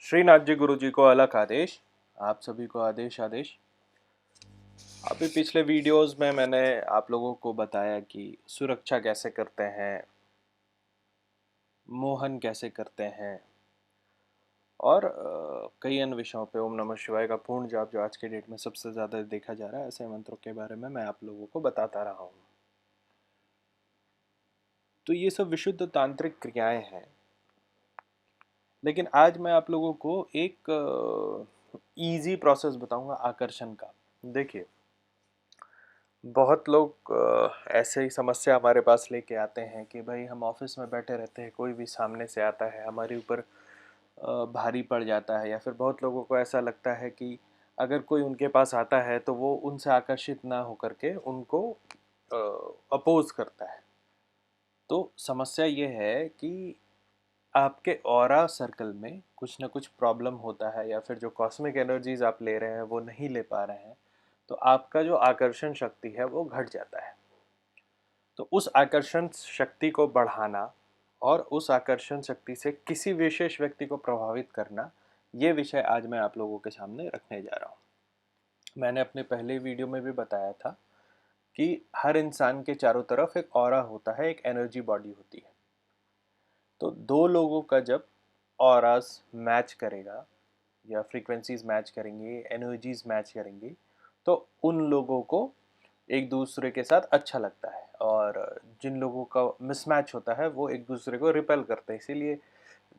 श्रीनाथ जी गुरु जी को अलग आदेश। आप सभी को आदेश आदेश। अभी पिछले वीडियोस में मैंने आप लोगों को बताया कि सुरक्षा कैसे करते हैं, मोहन कैसे करते हैं और कई अन्य विषयों पे ओम नमः शिवाय का पूर्ण जाप जो आज के डेट में सबसे ज़्यादा देखा जा रहा है, ऐसे मंत्रों के बारे में मैं आप लोगों को बताता रहा हूँ। तो ये सब विशुद्ध तांत्रिक क्रियाएं हैं, लेकिन आज मैं आप लोगों को एक इजी प्रोसेस बताऊंगा आकर्षण का। देखिए, बहुत लोग ऐसे ही समस्या हमारे पास लेके आते हैं कि भाई हम ऑफिस में बैठे रहते हैं, कोई भी सामने से आता है हमारे ऊपर भारी पड़ जाता है, या फिर बहुत लोगों को ऐसा लगता है कि अगर कोई उनके पास आता है तो वो उनसे आकर्षित ना होकर के उनको अपोज करता है। तो समस्या ये है कि आपके ऑरा सर्कल में कुछ ना कुछ प्रॉब्लम होता है, या फिर जो कॉस्मिक एनर्जीज आप ले रहे हैं वो नहीं ले पा रहे हैं, तो आपका जो आकर्षण शक्ति है वो घट जाता है। तो उस आकर्षण शक्ति को बढ़ाना और उस आकर्षण शक्ति से किसी विशेष व्यक्ति को प्रभावित करना, ये विषय आज मैं आप लोगों के सामने रखने जा रहा हूँ। मैंने अपने पहले वीडियो में भी बताया था कि हर इंसान के चारों तरफ एक ऑरा होता है, एक एनर्जी बॉडी होती है। तो दो लोगों का जब ऑरास मैच करेगा या फ्रीक्वेंसीज मैच करेंगे, एनर्जीज मैच करेंगी, तो उन लोगों को एक दूसरे के साथ अच्छा लगता है, और जिन लोगों का मिसमैच होता है वो एक दूसरे को रिपेल करते हैं। इसीलिए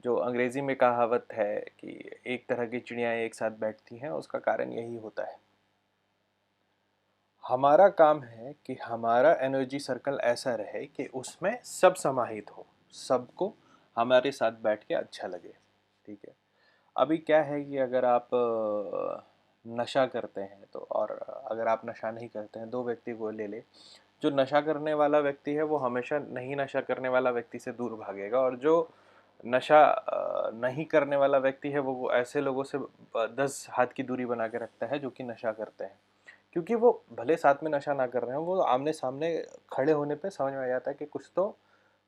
जो अंग्रेजी में कहावत है कि एक तरह की चिड़ियाँ एक साथ बैठती हैं, उसका कारण यही होता है। हमारा काम है कि हमारा एनर्जी सर्कल ऐसा रहे कि उसमें सब समाहित हो, सबको हमारे साथ बैठ के अच्छा लगे। ठीक है। अभी क्या है कि अगर आप नशा करते हैं तो, और अगर आप नशा नहीं करते हैं, दो व्यक्ति को ले ले। जो नशा करने वाला व्यक्ति है वो हमेशा नहीं नशा करने वाला व्यक्ति से दूर भागेगा, और जो नशा नहीं करने वाला व्यक्ति है वो ऐसे लोगों से 10 हाथ की दूरी बना के रखता है जो कि नशा करते हैं। क्योंकि वो भले साथ में नशा ना कर रहे हैं, वो आमने सामने खड़े होने पे समझ में आ जाता है कि कुछ तो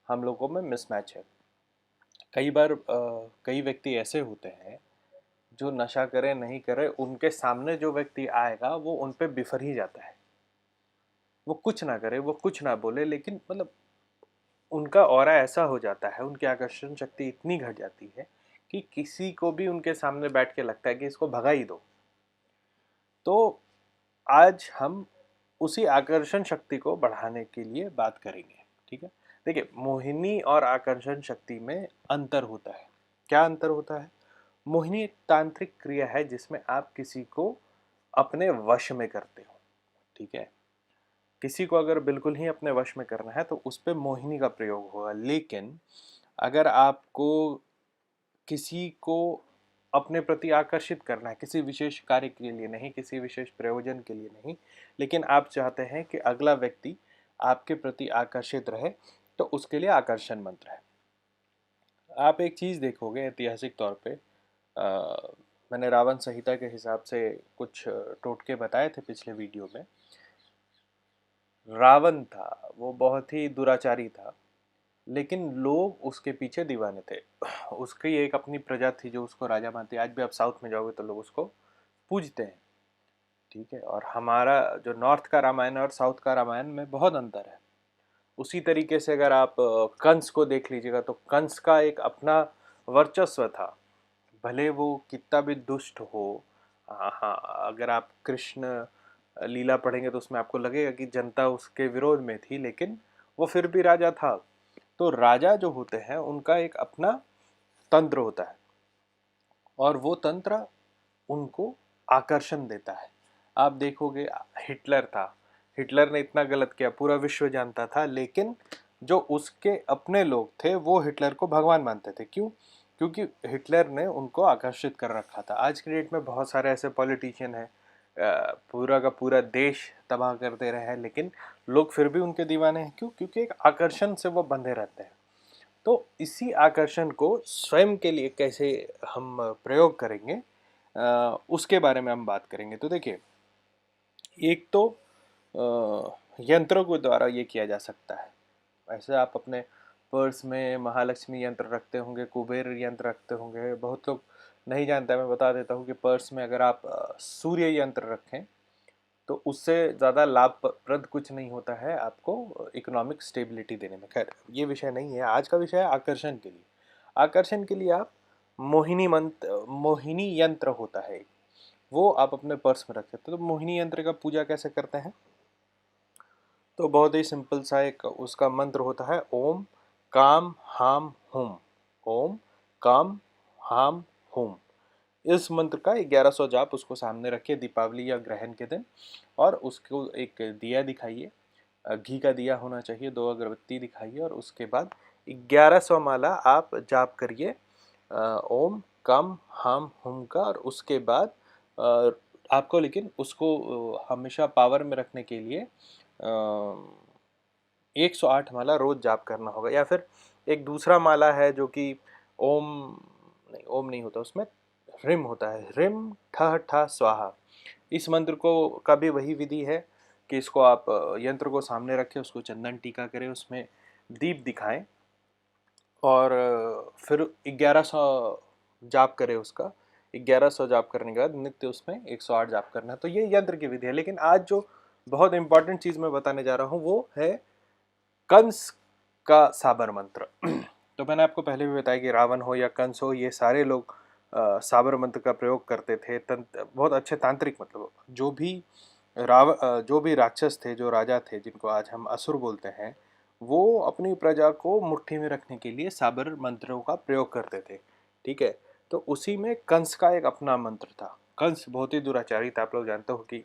हम लोगों में मिसमैच है। कई बार कई व्यक्ति ऐसे होते हैं जो नशा करे नहीं करे, उनके सामने जो व्यक्ति आएगा वो उन पे बिफर ही जाता है। वो कुछ ना करे, वो कुछ ना बोले, लेकिन मतलब उनका ऑरा ऐसा हो जाता है, उनकी आकर्षण शक्ति इतनी घट जाती है कि किसी को भी उनके सामने बैठ के लगता है कि इसको भगा ही दो। तो आज हम उसी आकर्षण शक्ति को बढ़ाने के लिए बात करेंगे। ठीक है। देखिए, मोहिनी और आकर्षण शक्ति में अंतर होता है। क्या अंतर होता है? मोहिनी एक तांत्रिक क्रिया है जिसमें आप किसी को अपने वश में करते हो। ठीक है। किसी को अगर बिल्कुल ही अपने वश में करना है तो उस पर मोहिनी का प्रयोग होगा, लेकिन अगर आपको किसी को अपने प्रति आकर्षित करना है, किसी विशेष कार्य के लिए नहीं, किसी विशेष प्रयोजन के लिए नहीं, लेकिन आप चाहते हैं कि अगला व्यक्ति आपके प्रति आकर्षित रहे, तो उसके लिए आकर्षण मंत्र है। आप एक चीज़ देखोगे ऐतिहासिक तौर पे, मैंने रावण संहिता के हिसाब से कुछ टोटके बताए थे पिछले वीडियो में। रावण था, वो बहुत ही दुराचारी था, लेकिन लोग उसके पीछे दीवाने थे। उसकी एक अपनी प्रजा थी जो उसको राजा मानती है। आज भी आप साउथ में जाओगे तो लोग उसको पूजते हैं। ठीक है। और हमारा जो नॉर्थ का रामायण और साउथ का रामायण में बहुत अंतर है। उसी तरीके से अगर आप कंस को देख लीजिएगा तो कंस का एक अपना वर्चस्व था, भले वो कितना भी दुष्ट हो। हाँ हाँ, अगर आप कृष्ण लीला पढ़ेंगे तो उसमें आपको लगेगा कि जनता उसके विरोध में थी, लेकिन वो फिर भी राजा था। तो राजा जो होते हैं उनका एक अपना तंत्र होता है, और वो तंत्र उनको आकर्षण देता है। आप देखोगे, हिटलर था, हिटलर ने इतना गलत किया, पूरा विश्व जानता था, लेकिन जो उसके अपने लोग थे वो हिटलर को भगवान मानते थे। क्यों? क्योंकि हिटलर ने उनको आकर्षित कर रखा था। आज के डेट में बहुत सारे ऐसे पॉलिटिशियन हैं, पूरा का पूरा देश तबाह कर दे रहे हैं, लेकिन लोग फिर भी उनके दीवाने हैं। क्यों? क्योंकि एक आकर्षण से वो बंधे रहते हैं। तो इसी आकर्षण को स्वयं के लिए कैसे हम प्रयोग करेंगे, उसके बारे में हम बात करेंगे। तो देखिए, एक तो यंत्रों के द्वारा ये किया जा सकता है। ऐसे आप अपने पर्स में महालक्ष्मी यंत्र रखते होंगे, कुबेर यंत्र रखते होंगे, बहुत लोग नहीं जानता मैं बता देता हूँ कि पर्स में अगर आप सूर्य यंत्र रखें तो उससे ज़्यादा लाभप्रद कुछ नहीं होता है आपको इकोनॉमिक स्टेबिलिटी देने में। खैर ये विषय नहीं है, आज का विषय है आकर्षण के लिए। आकर्षण के लिए आप मोहिनी यंत्र होता है, वो आप अपने पर्स में रख सकते हो। तो मोहिनी यंत्र का पूजा कैसे करते हैं? तो बहुत ही सिंपल सा एक उसका मंत्र होता है, ओम काम हाम हुम। ओम काम हाम हुम। इस मंत्र का 1100 जाप उसको सामने रखिए दीपावली या ग्रहण के दिन, और उसको एक दिया दिखाइए, घी का दिया होना चाहिए, 2 अगरबत्ती दिखाइए, और उसके बाद 1100 माला आप जाप करिए ओम कम हम हुम का। और उसके बाद अ, आपको लेकिन उसको हमेशा पावर में रखने के लिए 108 माला रोज जाप करना होगा। या फिर एक दूसरा माला है जो कि ओम नहीं, ओम नहीं होता उसमें, ह्रीम होता है, ह्रीम ठह ठा स्वाहा। इस मंत्र को का भी वही विधि है कि इसको आप यंत्र को सामने रखें, उसको चंदन टीका करें, उसमें दीप दिखाएं, और फिर 1100 जाप करें उसका। 1100 जाप करने के बाद नित्य उसमें 108 जाप करना है। तो ये यंत्र की विधि है। लेकिन आज जो बहुत इंपॉर्टेंट चीज़ मैं बताने जा रहा हूँ वो है कंस का साबर मंत्र। तो मैंने आपको पहले भी बताया कि रावण हो या कंस हो, ये सारे लोग साबर मंत्र का प्रयोग करते थे। बहुत अच्छे तांत्रिक, मतलब जो भी राक्षस थे, जो राजा थे, जिनको आज हम असुर बोलते हैं, वो अपनी प्रजा को मुट्ठी में रखने के लिए साबर मंत्रों का प्रयोग करते थे। ठीक है। तो उसी में कंस का एक अपना मंत्र था। कंस बहुत ही दुराचारी था, आप लोग जानते हो कि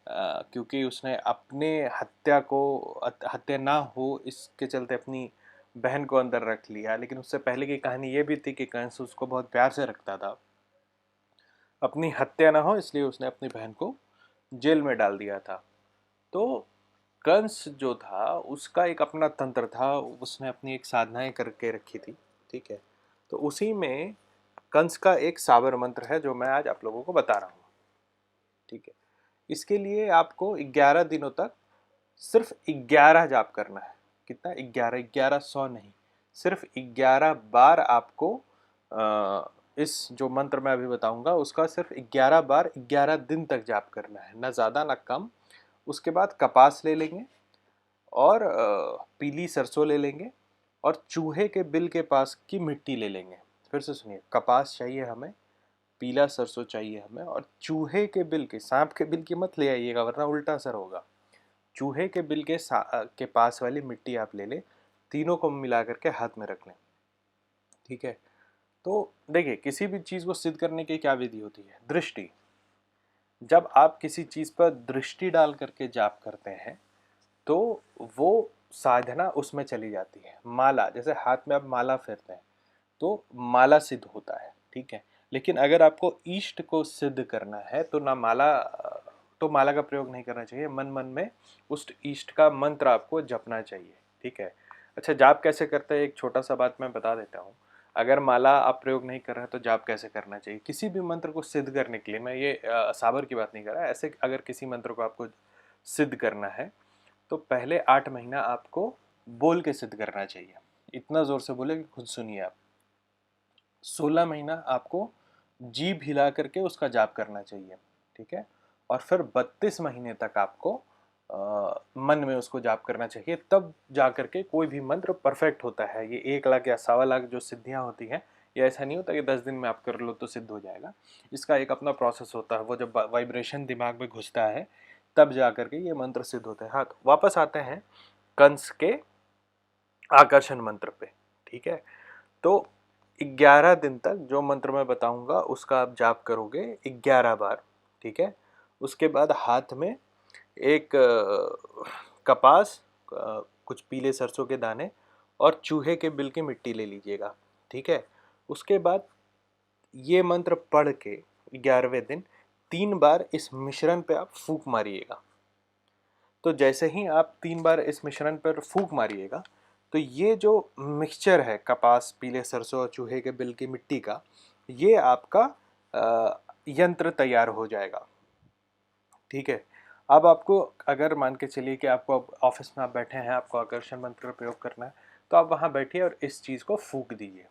क्योंकि उसने अपने हत्या ना हो इसके चलते अपनी बहन को अंदर रख लिया। लेकिन उससे पहले की कहानी ये भी थी कि कंस उसको बहुत प्यार से रखता था, अपनी हत्या ना हो इसलिए उसने अपनी बहन को जेल में डाल दिया था। तो कंस जो था उसका एक अपना तंत्र था, उसने अपनी एक साधनाएं करके रखी थी। ठीक है। तो उसी में कंस का एक साबर मंत्र है जो मैं आज आप लोगों को बता रहा हूँ। ठीक है। इसके लिए आपको 11 दिनों तक सिर्फ 11 जाप करना है। कितना? 11। 1100 नहीं, सिर्फ 11 बार आपको इस जो मंत्र मैं अभी बताऊंगा उसका सिर्फ 11 बार 11 दिन तक जाप करना है, ना ज़्यादा ना कम। उसके बाद कपास ले लेंगे, और पीली सरसों ले लेंगे, और चूहे के बिल के पास की मिट्टी ले लेंगे। फिर से सुनिए, कपास चाहिए हमें, पीला सरसों चाहिए हमें, और चूहे के बिल के, सांप के बिल की मत ले आइएगा वरना उल्टा असर होगा। चूहे के बिल के पास वाली मिट्टी आप ले लें, तीनों को मिला करके हाथ में रख लें। ठीक है। तो देखिए, किसी भी चीज़ को सिद्ध करने की क्या विधि होती है? दृष्टि। जब आप किसी चीज़ पर दृष्टि डाल करके जाप करते हैं तो वो साधना उसमें चली जाती है। माला, जैसे हाथ में आप माला फेरते हैं तो माला सिद्ध होता है। ठीक है। लेकिन अगर आपको इष्ट को सिद्ध करना है तो ना माला तो माला का प्रयोग नहीं करना चाहिए। मन मन में उस इष्ट का मंत्र आपको जपना चाहिए। ठीक है। अच्छा, जाप कैसे करते हैं, एक छोटा सा बात मैं बता देता हूँ। अगर माला आप प्रयोग नहीं कर रहे हैं तो जाप कैसे करना चाहिए? किसी भी मंत्र को सिद्ध करने के लिए, मैं ये साबर की बात नहीं कर रहा, ऐसे अगर किसी मंत्र को आपको सिद्ध करना है तो पहले 8 महीना आपको बोल के सिद्ध करना चाहिए। इतना जोर से बोले कि खुद सुनिए आप। 16 महीना आपको जीभ हिला करके उसका जाप करना चाहिए। ठीक है। और फिर 32 महीने तक आपको मन में उसको जाप करना चाहिए, तब जा करके कोई भी मंत्र परफेक्ट होता है। ये 1 लाख या 1.25 लाख जो सिद्धियां होती हैं, ये ऐसा नहीं होता कि 10 दिन में आप कर लो तो सिद्ध हो जाएगा। इसका एक अपना प्रोसेस होता है। वो जब वाइब्रेशन दिमाग में घुसता है तब जा करके ये मंत्र सिद्ध होता है। हाँ, तो वापस आते हैं कंस के आकर्षण मंत्र पे। ठीक है। तो 11 दिन तक जो मंत्र मैं बताऊंगा उसका आप जाप करोगे 11 बार। ठीक है। उसके बाद हाथ में एक कपास, कुछ पीले सरसों के दाने और चूहे के बिल की मिट्टी ले लीजिएगा। ठीक है। उसके बाद ये मंत्र पढ़ के 11वें दिन 3 बार इस मिश्रण पे आप फूंक मारिएगा। तो जैसे ही आप 3 बार इस मिश्रण पर फूंक मारिएगा तो ये जो मिक्सचर है कपास, पीले सरसों और चूहे के बिल की मिट्टी का, ये आपका यंत्र तैयार हो जाएगा। ठीक है। अब आपको, अगर मान के चलिए कि आपको ऑफिस में आप बैठे हैं, आपको आकर्षण मंत्र का प्रयोग करना है, तो आप वहाँ बैठिए और इस चीज़ को फूंक दीजिए।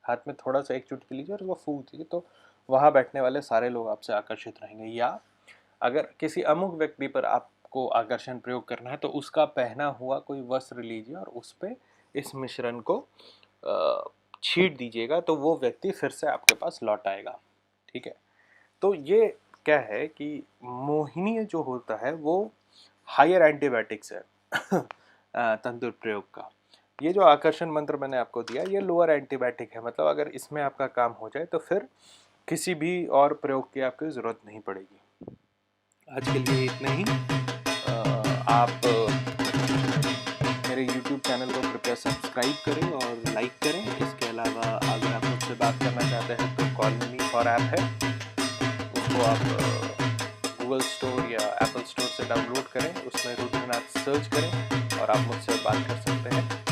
हाथ में थोड़ा सा एक चुटकी लीजिए और वो फूंक दीजिए। तो वहाँ बैठने वाले सारे लोग आपसे आकर्षित रहेंगे। या अगर किसी अमुक व्यक्ति पर आपको आकर्षण प्रयोग करना है तो उसका पहना हुआ कोई वस्त्र लीजिए और उस पे इस मिश्रण को छीट दीजिएगा, तो वो व्यक्ति फिर से आपके पास लौट आएगा। ठीक है, तो ये क्या है कि मोहिनी जो होता है वो हायर एंटीबायोटिक्स है तंतुर प्रयोग का। ये जो आकर्षण मंत्र मैंने आपको दिया ये लोअर एंटीबायोटिक है, मतलब अगर इसमें आपका काम हो जाए तो फिर किसी भी और प्रयोग की आपको ज़रूरत नहीं पड़ेगी। आज के लिए इतना ही। आप मेरे YouTube चैनल को कृपया सब्सक्राइब करें और लाइक करें। इसके अलावा अगर आप मुझसे बात करना चाहते हैं तो कॉल मी फॉर ऐप है, उसको आप गूगल स्टोर या एप्पल स्टोर से डाउनलोड करें, उसमें रुद्रनाथ सर्च करें और आप मुझसे बात कर सकते हैं।